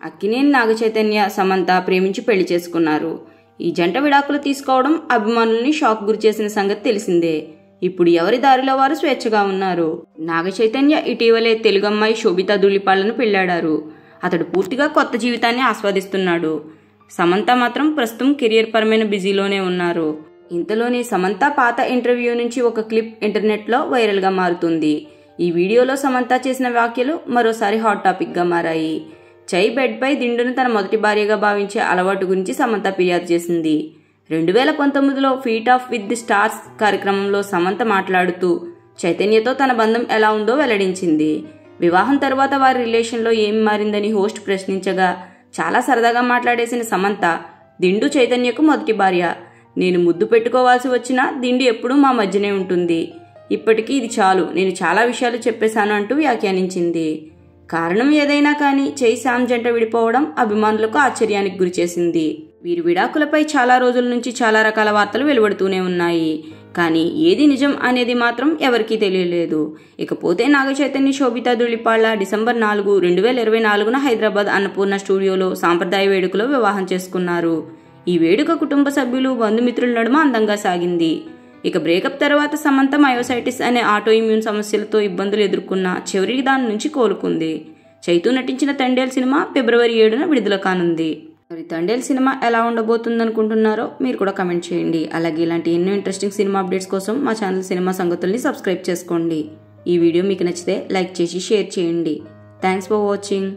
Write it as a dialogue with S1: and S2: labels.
S1: అక్కినేని నాగచైతన్య సమంత ప్రేమించి పెళ్లి చేసుకున్నారు. ఈ జంట విడాకులు తీసుకోవడం అభిమానుల్ని షాక్ గురిచేసిన సంగతి తెలిసిందే. ఇప్పుడు ఎవరి దారిలో వారు స్వేచ్ఛగా ఉన్నారు. నాగచైతన్య ఇటీవలే తెలుగమ్మాయి శోభితా ధూళిపాళ్లను పెళ్లాడారు. అతడు పూర్తిగా కొత్త జీవితాన్ని ఆస్వాదిస్తున్నాడు. సమంత మాత్రం ప్రస్తుతం కెరియర్ పరమైన బిజీలోనే ఉన్నారు. ఇంతలోనే సమంత పాత ఇంటర్వ్యూ నుంచి ఒక క్లిప్ ఇంటర్నెట్లో వైరల్గా మారుతుంది. ఈ వీడియోలో సమంత చేసిన వ్యాఖ్యలు మరోసారి హాట్ టాపిక్గా మారాయి. చై బెడ్పై దిండును తన మొదటి భార్యగా భావించే అలవాటు గురించి సమంత ఫిర్యాదు చేసింది. 2019లో feet off with the stars కార్యక్రమంలో సమంత మాట్లాడుతూ చైతన్యతో తన బంధం ఎలా ఉందో వెల్లడించింది. వివాహం తర్వాత వారి రిలేషన్లో ఏం మారిందని హోస్ట్ ప్రశ్నించగా చాలా సరదాగా మాట్లాడేసిన సమంత, దిండు చైతన్యకు మొదటి భార్య. నేను ముద్దు పెట్టుకోవాల్సి వచ్చినా దిండు ఎప్పుడూ మా మధ్యనే ఉంటుంది. ఇప్పటికీ ఇది చాలు, నేను చాలా విషయాలు చెప్పేశాను అంటూ వ్యాఖ్యానించింది. కారణం ఏదైనా కానీ చై శామ్ జంట విడిపోవడం అభిమానులకు ఆశ్చర్యానికి గురిచేసింది. వీరి విడాకులపై చాలా రోజుల నుంచి చాలా రకాల వార్తలు వెలువడుతూనే ఉన్నాయి. కానీ ఏది నిజం అనేది మాత్రం ఎవరికీ తెలియలేదు. ఇకపోతే నాగచైతన్య శోభితా ధూళిపాళ్ల డిసెంబర్ 4, 2024 హైదరాబాద్ అన్నపూర్ణ స్టూడియోలో సాంప్రదాయ వేడుకలో వివాహం చేసుకున్నారు. ఈ వేడుక కుటుంబ సభ్యులు బంధుమిత్రుల నడుమ అందంగా సాగింది. ఇక బ్రేకప్ తర్వాత సమంత మయోసైటిస్ అనే ఆటో ఇమ్యూన్ సమస్యలతో ఇబ్బందులు ఎదుర్కొన్న చివరి దాని నుంచి కోలుకుంది. చైతూ నటించిన తండేల్ సినిమా ఫిబ్రవరి 7న విడుదల కానుంది. మరి తండేల్ సినిమా ఎలా ఉండబోతుందనుకుంటున్నారో మీరు కూడా కమెంట్ చేయండి. అలాగే ఇలాంటి ఎన్నో ఇంట్రెస్టింగ్ సినిమా అప్డేట్స్ కోసం మా ఛానల్ సినిమా సంగతుల్ని సబ్స్క్రైబ్ చేసుకోండి. ఈ వీడియో మీకు నచ్చితే లైక్ చేసి షేర్ చేయండి. Thanks for watching.